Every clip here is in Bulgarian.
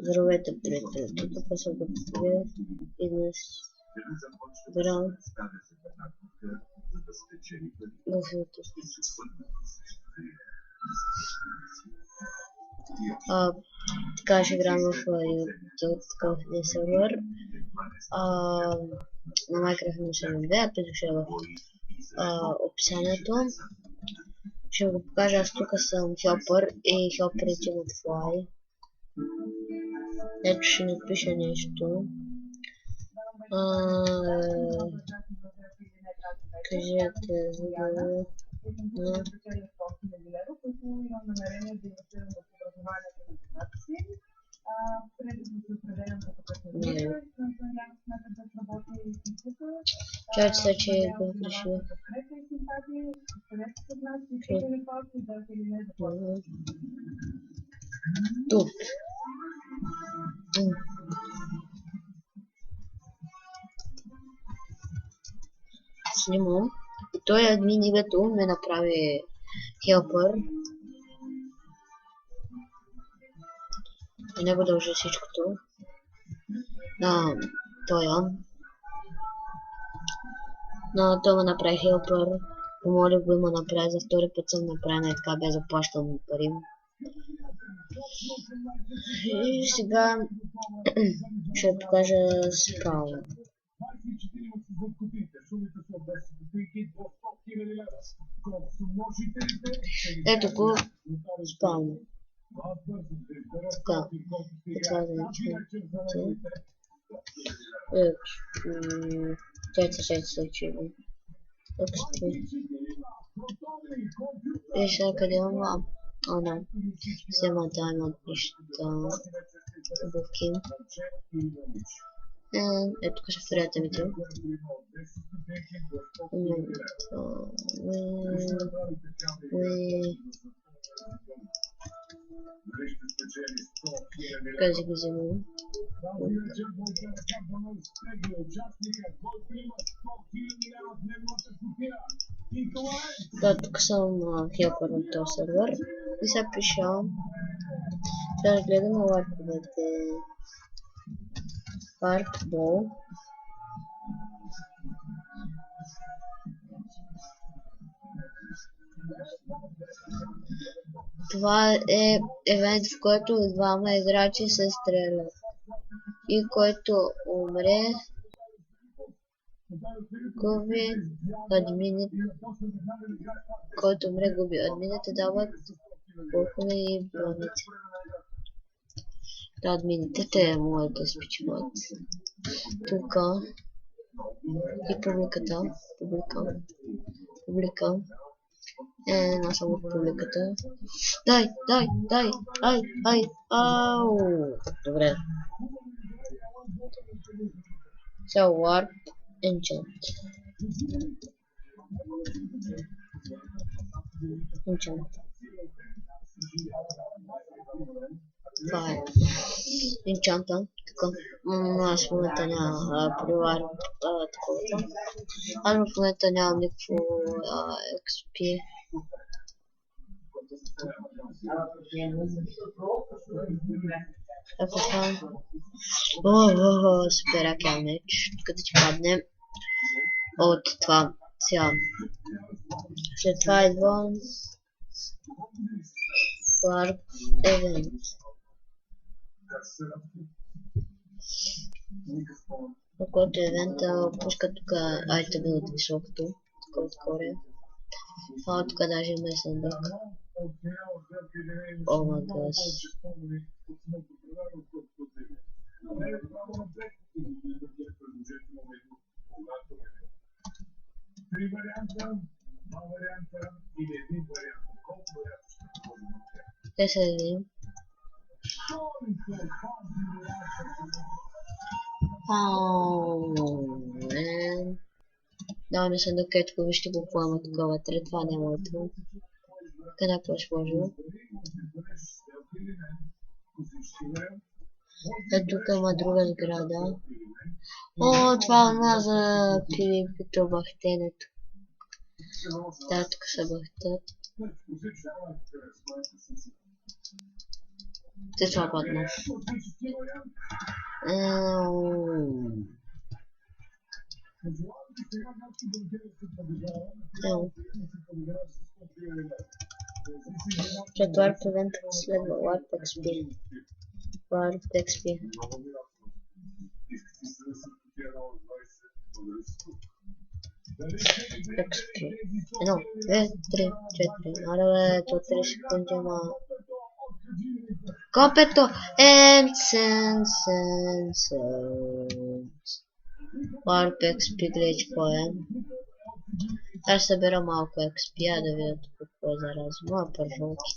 Здравейте, приятели! Тук съм го повторя и днес брал в YouTube. Така ще играм в YouTube, такъв един сервер на Minecraft на 7.2, пише в описанието. Ще го покажа, аз тук съм Helper и Helper имат Fly. Ето ще напиша нещо. Кажете за да... Чакайте се, че го решил. Тук. Снимам. И той админ името ме направи Helper. И не го дължи всичкото. Той но той ме направи Helper. Помолих го има направи, за втори път съм направена и така без да плащам пари. И сега ще покажа спаун. Ето го спаун. Така. Чакайте, че го. И сега къде имам? Не. Взема даймонд неща. Обувки. Ето тук ще приятелите. Така си ги вземам. Да, тук съм Helper на този сервер. И сега пиша. Сега гледам лайковете. Farpball. Това е евент, в който двама играчи се стрелят. И който умре, губи админите. Който умре, губи админите, дават колко и броните. Да, админите, те могат да спичват. Тук и публиката. Публика. Една само публиката. Дай! Ау! Добре. Сега Warp Enchant. Това е Enchant. Така. Аз в момента няма привар такова. Аз в момента нямам никакво XP. Ако става... Супер якия меч. Като ти падне от това. Сега. След това идва Warp Event. На който евента пуска тук айтеми от високото. Тук отгоре. Тук даже има и съндък. О, магас. Те се видим. Да, не съм да кетко, вижте го поема тук вътре, това не е моето. Къде беше сложил? Ето тук има друга сграда. О, това е за PvP бахтенето. Да, тук се бъхтат. Те свободно. Ево. След Warp Event следва Warp XP. Warp XP. XP. 1, 2, 3, 4. Аре, то 3 секунди, ама... Копето! Сенс. Warp XP, гледай какво е. Аз ще събера малко XP, да видя какво е за разума, пържолки.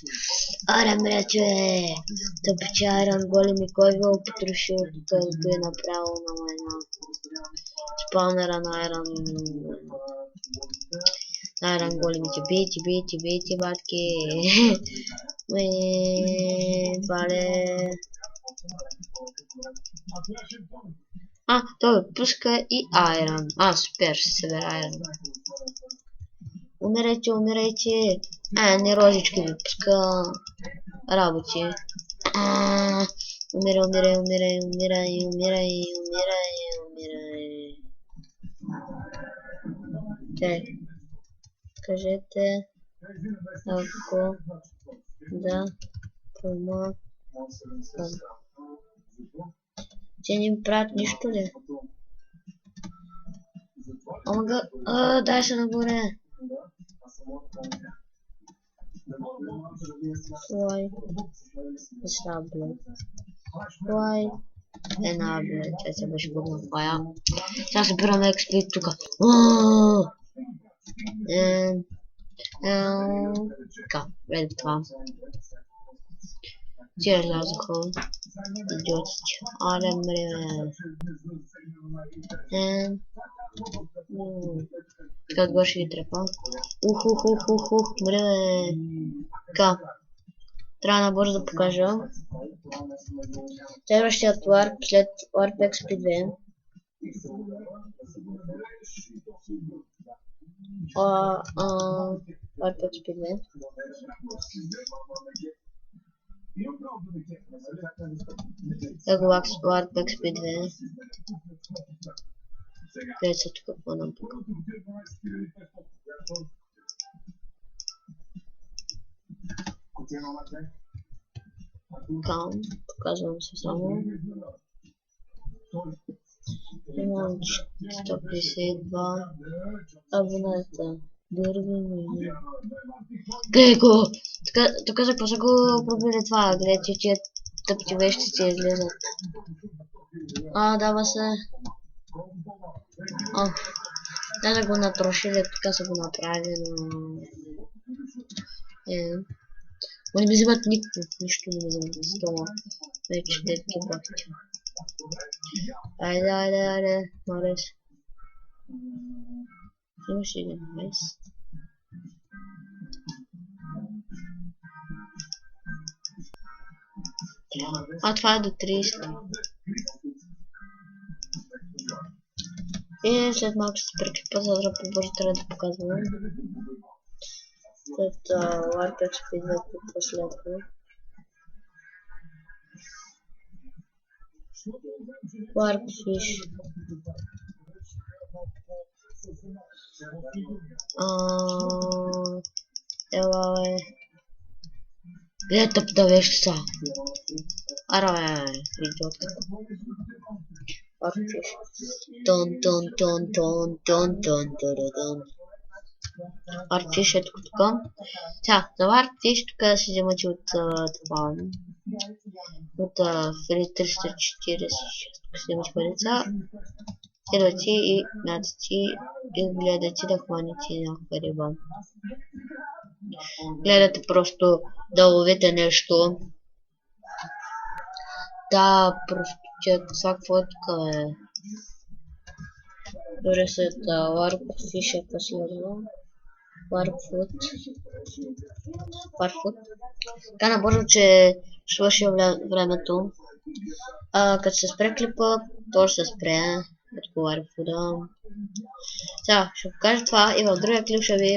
Аре, мрече! Тъпче Айрон големи, кой ви потрошил тук, го е направил на война. Спаунера на Айрон големите, бейте, батки. Вале. Той пуска и Айрон. Супер, ще събера Айрон. Умирайте. Не розички ви пуска работи. Умирай. Так. Кажете, ако да помогам. Те не ми правят нищо ли? Омага, дай се нагоре. Why? Why? Тя се беше губна фая. Сега се бираме XP тука. Така, реди това. Ти разлязаха. Идиотите. Аре, мре. Така отгоре ще ги трепа. Мре. Така. Трябва набързо да покажа. Следващият Warp след Warp XP2. Warp XP2. Ego Warp XP2. Къде са тук, какво нам тук? Кам, показвам се само. Имам 152 абоната. Дърви ми. Гледай го! Тук за какво са го пробили това? Гледайте, че тъпти вещици излизат. Дава се. Даже го натрошили, така са го направили, но... Они ми взимат нищо не ми взимат с това. Вече детки бахти. Айде, Морес. Имаш един вес. Това е до 30. И след малко ще се прекипа, за да по-бързо трябва да показвам. След Warp XP2 последва. Warp Fish. Ела гледай тъпта вещица. Аре, идиот. Warp Fish. Тон. Warp Fish е тук. Сега, за Warp Fish тук да се вземате от това. От Free 346. Тук се вземате парица. Следвате и мятате и гледате да хванете някаква риба. Гледате просто да ловите нещо. Да, просто че всякакво е тук е. Дори след Warp Fish е последва. Warp Food. Така набързо, че свърши времето. Като се спре клипа, то ще се спре. Warp Food. Сега ще покажа това и в другия клип ще ви